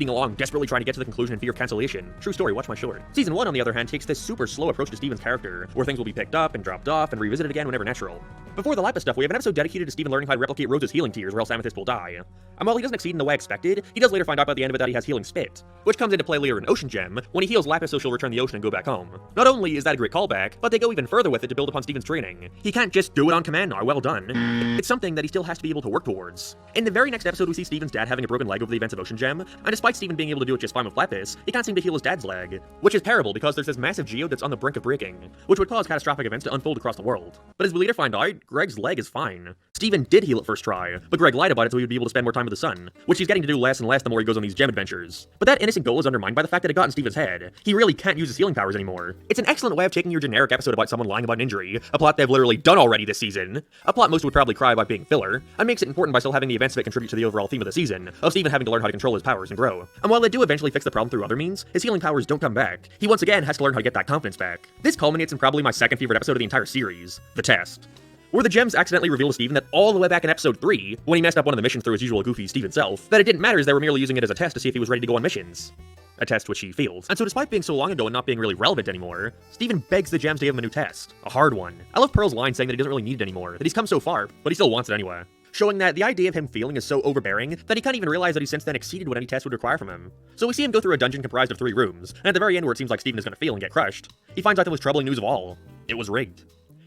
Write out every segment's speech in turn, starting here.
speeding along, desperately trying to get to the conclusion in fear of cancellation. True story, watch my short. Season 1, on the other hand, takes this super slow approach to Steven's character, where things will be picked up and dropped off and revisited again whenever natural. Before the Lapis stuff, we have an episode dedicated to Steven learning how to replicate Rose's healing tears, or else Amethyst will die. And while he doesn't succeed in the way expected, he does later find out by the end of it that he has healing spit, which comes into play later in Ocean Gem, when he heals Lapis so she'll return the ocean and go back home. Not only is that a great callback, but they go even further with it to build upon Steven's training. He can't just do it on command now, well done. It's something that he still has to be able to work towards. In the very next episode, we see Steven's dad having a broken leg over the events of Ocean Gem, and despite Steven being able to do it just fine with Lapis, he can't seem to heal his dad's leg, which is terrible because there's this massive geode that's on the brink of breaking, which would cause catastrophic events to unfold across the world. But as we later find out, Greg's leg is fine. Steven did heal it first try, but Greg lied about it so he would be able to spend more time with the sun, which he's getting to do less and less the more he goes on these gem adventures. But that innocent goal is undermined by the fact that it got in Steven's head. He really can't use his healing powers anymore. It's an excellent way of taking your generic episode about someone lying about an injury, a plot they've literally done already this season, a plot most would probably cry about being filler, and makes it important by still having the events of it contribute to the overall theme of the season, of Steven having to learn how to control his powers and grow. And while they do eventually fix the problem through other means, his healing powers don't come back. He once again has to learn how to get that confidence back. This culminates in probably my second favorite episode of the entire series, The Test, where the gems accidentally reveal to Steven that all the way back in episode 3, when he messed up one of the missions through his usual goofy Steven self, that it didn't matter as they were merely using it as a test to see if he was ready to go on missions. A test which he failed. And so despite being so long ago and not being really relevant anymore, Steven begs the gems to give him a new test. A hard one. I love Pearl's line saying that he doesn't really need it anymore, that he's come so far, but he still wants it anyway. Showing that the idea of him failing is so overbearing that he can't even realize that he's since then exceeded what any test would require from him. So we see him go through a dungeon comprised of 3 rooms, and at the very end where it seems like Steven is gonna fail and get crushed, he finds out the most troubling news of all. It was rigged.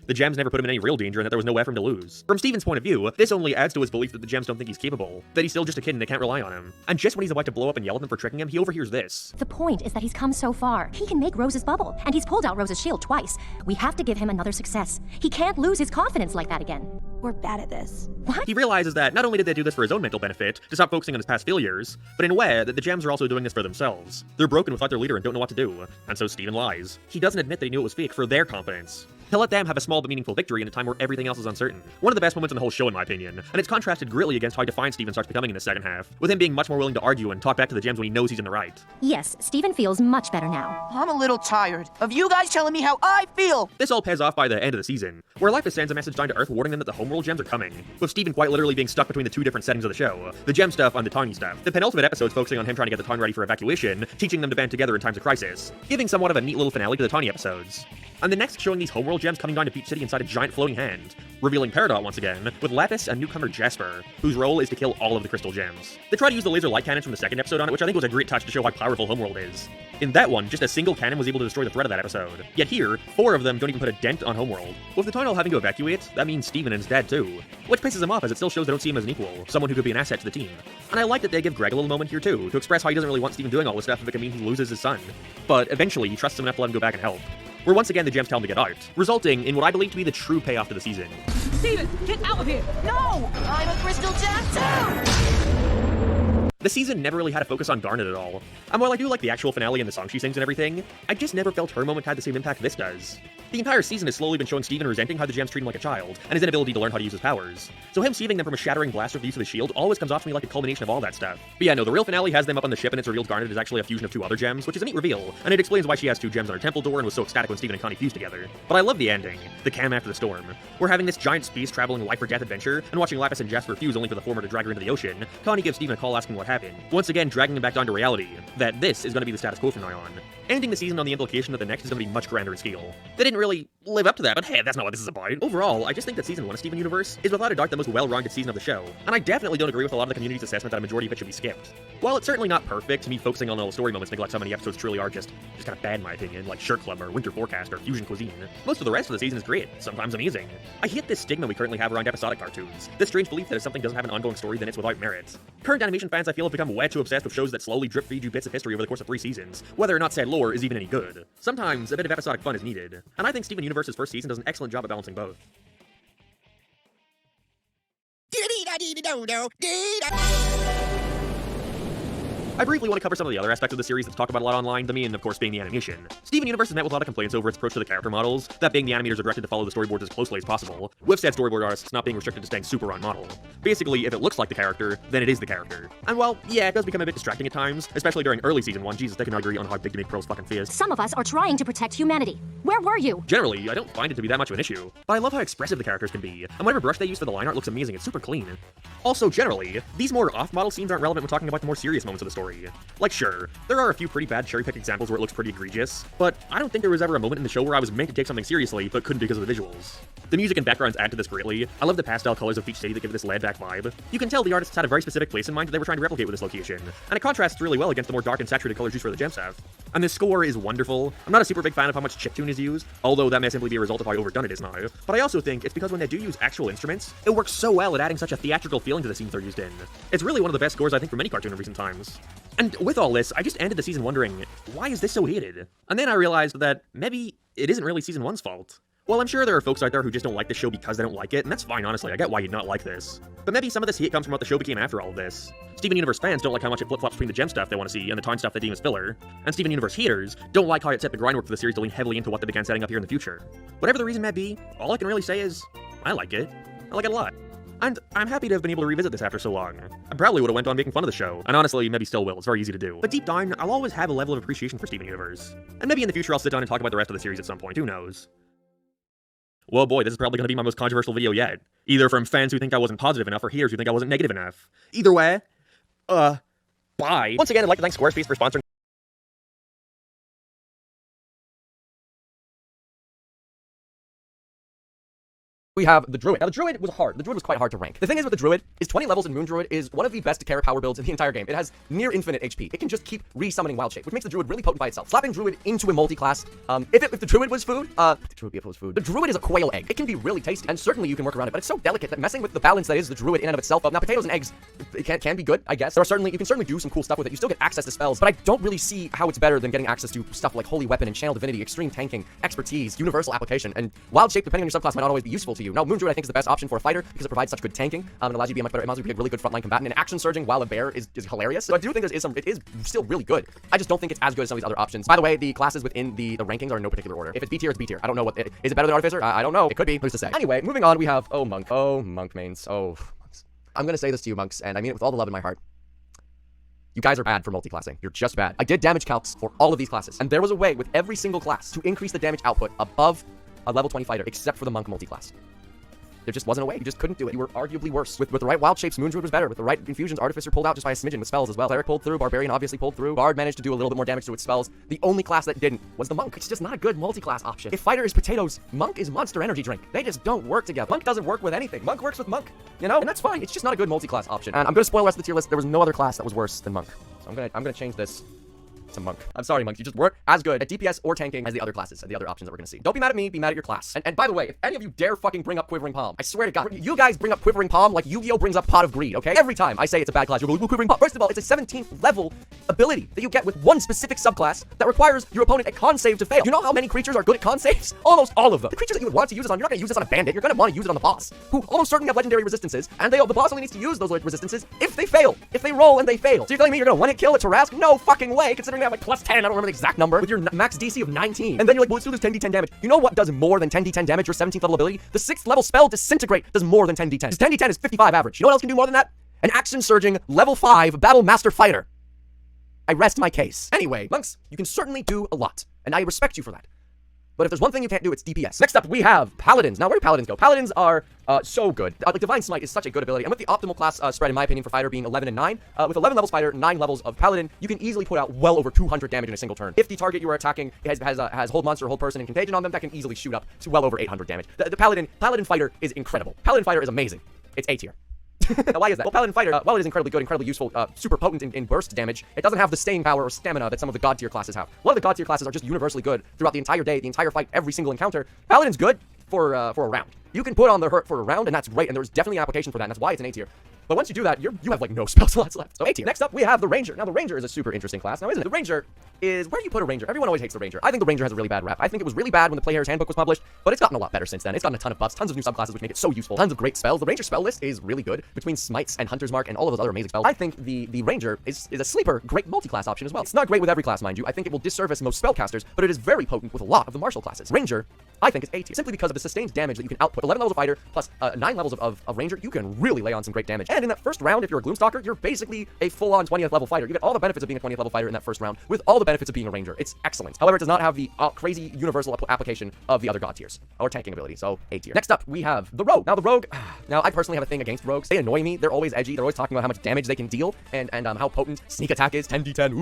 The gems never put him in any real danger and that there was no way for him to lose. From Steven's point of view, this only adds to his belief that the gems don't think he's capable, that he's still just a kid and they can't rely on him. And just when he's about to blow up and yell at them for tricking him, he overhears this. The point is that he's come so far. He can make Rose's bubble, and he's pulled out Rose's shield twice. We have to give him another success. He can't lose his confidence like that again. We're bad at this. What? He realizes that not only did they do this for his own mental benefit, to stop focusing on his past failures, but in a way, that the gems are also doing this for themselves. They're broken without their leader and don't know what to do, and so Steven lies. He doesn't admit that he knew it was fake for their confidence. He'll let them have a small but meaningful victory in a time where everything else is uncertain. One of the best moments in the whole show in my opinion, and it's contrasted greatly against how defiant Steven starts becoming in the second half, with him being much more willing to argue and talk back to the gems when he knows he's in the right. Yes, Steven feels much better now. I'm a little tired of you guys telling me how I feel. This all pays off by the end of the season, where Lapis sends a message down to Earth warning them that the homeworld gems are coming, with Steven quite literally being stuck between the 2 different settings of the show, the gem stuff and the tiny stuff. The penultimate episode's focusing on him trying to get the town ready for evacuation, teaching them to band together in times of crisis, giving somewhat of a neat little finale to the tiny episodes. And the next showing these homeworld gems coming down to Peach City inside a giant floating hand, revealing Peridot once again, with Lapis and newcomer Jasper, whose role is to kill all of the crystal gems. They try to use the laser light cannons from the second episode on it, which I think was a great touch to show how powerful Homeworld is. In that one, just a single cannon was able to destroy the threat of that episode. Yet here, 4 of them don't even put a dent on Homeworld. With the town all having to evacuate, that means Steven and his dad too. Which pisses him off as it still shows they don't see him as an equal, someone who could be an asset to the team. And I like that they give Greg a little moment here too, to express how he doesn't really want Steven doing all this stuff if it can mean he loses his son. But eventually, he trusts him enough to let him go back and help. Where once again the gems tell him to get out, resulting in what I believe to be the true payoff to the season. Steven, get out of here! No! I'm a crystal gem too! The season never really had a focus on Garnet at all. And while I do like the actual finale and the song she sings and everything, I just never felt her moment had the same impact this does. The entire season has slowly been showing Steven resenting how the gems treat him like a child, and his inability to learn how to use his powers. So him saving them from a shattering blast with the use of his shield always comes off to me like a culmination of all that stuff. But yeah, no, the real finale has them up on the ship and it's revealed Garnet is actually a fusion of 2 other gems, which is a neat reveal, and it explains why she has 2 gems on her temple door and was so ecstatic when Steven and Connie fused together. But I love the ending, the cam after the storm. We're having this giant space traveling life or death adventure, and watching Lapis and Jasper fuse only for the former to drag her into the ocean. Connie gives Steven a call asking what happened, once again dragging him back down to reality, that this is going to be the status quo from now on. Ending the season on the implication that the next is going to be much grander in scale. They didn't really live up to that, but hey, that's not what this is about. Overall, I just think that Season 1 of Steven Universe is without a doubt the most well-rounded season of the show, and I definitely don't agree with a lot of the community's assessment that a majority of it should be skipped. While it's certainly not perfect, me focusing on all the story moments neglect how many episodes truly are just kind of bad in my opinion, like Shirt Club or Winter Forecast or Fusion Cuisine. Most of the rest of the season is great, sometimes amazing. I hate this stigma we currently have around episodic cartoons, this strange belief that if something doesn't have an ongoing story, then it's without merit. Current animation fans, I feel, have become way too obsessed with shows that slowly drip-feed you bits of history over the course of 3 seasons, whether or not said lore is even any good. Sometimes a bit of episodic fun is needed, and I think Steven Universe's first season does an excellent job at balancing both. I briefly want to cover some of the other aspects of the series that's talked about a lot online, the main, of course, being the animation. Steven Universe has met with a lot of complaints over its approach to the character models, that being the animators are directed to follow the storyboards as closely as possible, with said storyboard artists not being restricted to staying super on model. Basically, if it looks like the character, then it is the character. And while, yeah, it does become a bit distracting at times, especially during early Season 1, Jesus, they can agree on how big to make Pearl's fucking face. Some of us are trying to protect humanity. Where were you? Generally, I don't find it to be that much of an issue, but I love how expressive the characters can be, and whatever brush they use for the line art looks amazing, it's super clean. Also, generally, these more off-model scenes aren't relevant when talking about the more serious moments of the story. story. Like, sure, there are a few pretty bad cherry-picked examples where it looks pretty egregious, but I don't think there was ever a moment in the show where I was meant to take something seriously, but couldn't because of the visuals. The music and backgrounds add to this greatly. I love the pastel colors of each city that give it this laid-back vibe. You can tell the artists had a very specific place in mind that they were trying to replicate with this location, and it contrasts really well against the more dark and saturated colors used for the gems have. And this score is wonderful. I'm not a super big fan of how much chiptune is used, although that may simply be a result of how overdone it is now, but I also think it's because when they do use actual instruments, it works so well at adding such a theatrical feeling to the scenes they're used in. It's really one of the best scores I think from any cartoon in recent times. And with all this, I just ended the season wondering, why is this so hated? And then I realized that maybe it isn't really season 1's fault. Well, I'm sure there are folks out there who just don't like the show because they don't like it, and that's fine, honestly. I get why you'd not like this. But maybe some of this hate comes from what the show became after all of this. Steven Universe fans don't like how much it flip-flops between the gem stuff they want to see and the town stuff they deem as filler. And Steven Universe haters don't like how it set the groundwork for the series to lean heavily into what they began setting up here in the future. Whatever the reason may be, all I can really say is, I like it. I like it a lot. And I'm happy to have been able to revisit this after so long. I probably would have went on making fun of the show, and honestly, maybe still will. It's very easy to do. But deep down, I'll always have a level of appreciation for Steven Universe. And maybe in the future I'll sit down and talk about the rest of the series at some point, who knows? Well boy, this is probably going to be my most controversial video yet. Either from fans who think I wasn't positive enough, or haters who think I wasn't negative enough. Either way, bye. Once again, I'd like to thank Squarespace for sponsoring. We have the Druid. Now, the Druid was hard. The Druid was quite hard to rank. The thing is with the Druid is 20 levels in Moon Druid is one of the best carry power builds in the entire game. It has near infinite HP. It can just keep re-summoning Wild Shape, which makes the Druid really potent by itself. Slapping Druid into a multi-class, if the Druid was food, the Druid is a quail egg. It can be really tasty, and certainly you can work around it, but it's so delicate that messing with the balance that is the Druid in and of itself, now potatoes and eggs, it can be good, I guess. You can certainly do some cool stuff with it. You still get access to spells, but I don't really see how it's better than getting access to stuff like Holy Weapon and Channel Divinity, Extreme Tanking, Expertise, Universal Application, and Wild Shape, depending on your subclass, might not always be useful to you. Now, Moon Druid, I think, is the best option for a fighter because it provides such good tanking and allows you to be a much better, it allows you to be a really good frontline combatant, and action surging while a bear is hilarious. So I do think it is still really good. I just don't think it's as good as some of these other options. By the way, the classes within the rankings are in no particular order. If it's B tier, it's B tier. I don't know is it better than Artificer? I don't know. It could be. Who's to say? Anyway, moving on, we have Monk mains. Monks. I'm gonna say this to you, Monks, and I mean it with all the love in my heart. You guys are bad for multi-classing. You're just bad. I did damage calcs for all of these classes, and there was a way with every single class to increase the damage output above a level 20 fighter, except for the Monk multi-class. There just wasn't a way. You just couldn't do it. You were arguably worse. With the right wild shapes, Moon Druid was better. With the right infusions, Artificer pulled out just by a smidgen with spells as well. Cleric pulled through. Barbarian obviously pulled through. Bard managed to do a little bit more damage to its spells. The only class that didn't was the Monk. It's just not a good multi-class option. If Fighter is potatoes, Monk is Monster Energy Drink. They just don't work together. Monk doesn't work with anything. Monk works with Monk, you know? And that's fine. It's just not a good multi-class option. And I'm gonna spoil the rest of the tier list. There was no other class that was worse than Monk. So I'm gonna change this to Monk. I'm sorry, Monk. You just weren't as good at DPS or tanking as the other classes and the other options that we're gonna see. Don't be mad at me, be mad at your class. And by the way, if any of you dare fucking bring up Quivering Palm, I swear to God, you guys bring up Quivering Palm like Yu-Gi-Oh brings up Pot of Greed, okay? Every time I say it's a bad class, you're like, Quivering Palm. First of all, it's a 17th level ability that you get with one specific subclass that requires your opponent a con save to fail. You know how many creatures are good at con saves? Almost all of them. The creatures that you would want to use this on, you're not gonna use this on a bandit, you're gonna want to use it on the boss, who almost certainly have legendary resistances, and the boss only needs to use those resistances if they fail. If they roll and they fail. So you're telling me you're gonna one-hit kill a Tarrasque? No fucking way, considering they have like plus 10, I don't remember the exact number, with your max DC of 19. And then you're like, well, it still does 10d10 damage. You know what does more than 10d10 damage, your 17th level ability? The 6th level spell Disintegrate does more than 10d10. Because 10d10 is 55 average. You know what else can do more than that? An action surging level 5 Battle Master Fighter. I rest my case. Anyway, Monks, you can certainly do a lot, and I respect you for that. But if there's one thing you can't do, it's DPS. Next up, we have Paladins. Now, where do Paladins go? Paladins are so good. Like, Divine Smite is such a good ability. And with the optimal class spread, in my opinion, for Fighter being 11 and 9, with 11 levels Fighter, 9 levels of Paladin, you can easily put out well over 200 damage in a single turn. If the target you are attacking has Hold Monster, Hold Person, and Contagion on them, that can easily shoot up to well over 800 damage. The Paladin Fighter is incredible. Paladin Fighter is amazing. It's A tier. Now, why is that? Well, Paladin Fighter, while it is incredibly good, incredibly useful, super potent in burst damage, it doesn't have the staying power or stamina that some of the God tier classes have. A lot of the God tier classes are just universally good throughout the entire day, the entire fight, every single encounter. Paladin's good for a round. You can put on the hurt for a round, and that's great, and there's definitely an application for that, and that's why it's an A tier. But once you do that, you have like no spell slots left. So A tier. Next up, we have the Ranger. Now, the Ranger is a super interesting class, now isn't it? The Ranger is, where do you put a Ranger? Everyone always hates the Ranger. I think the Ranger has a really bad rap. I think it was really bad when the Player's Handbook was published, but it's gotten a lot better since then. It's gotten a ton of buffs, tons of new subclasses which make it so useful, tons of great spells. The Ranger spell list is really good between Smites and Hunter's Mark and all of those other amazing spells. I think the Ranger is a sleeper, great multi-class option as well. It's not great with every class, mind you. I think it will disservice most spellcasters, but it is very potent with a lot of the martial classes. Ranger, I think, is A tier, simply because of the sustained damage that you can output. 11 levels of Fighter plus 9 levels of Ranger, you can really lay on some great damage. And in that first round, if you're a Gloomstalker, you're basically a full-on 20th level fighter. You get all the benefits of being a 20th level fighter in that first round, with all the benefits of being a ranger. It's excellent. However, it does not have the crazy universal application of the other god tiers, or tanking ability, so A tier. Next up, we have the Rogue. Now, the Rogue, now I personally have a thing against rogues. They annoy me. They're always edgy. They're always talking about how much damage they can deal, and how potent sneak attack is, 10d10,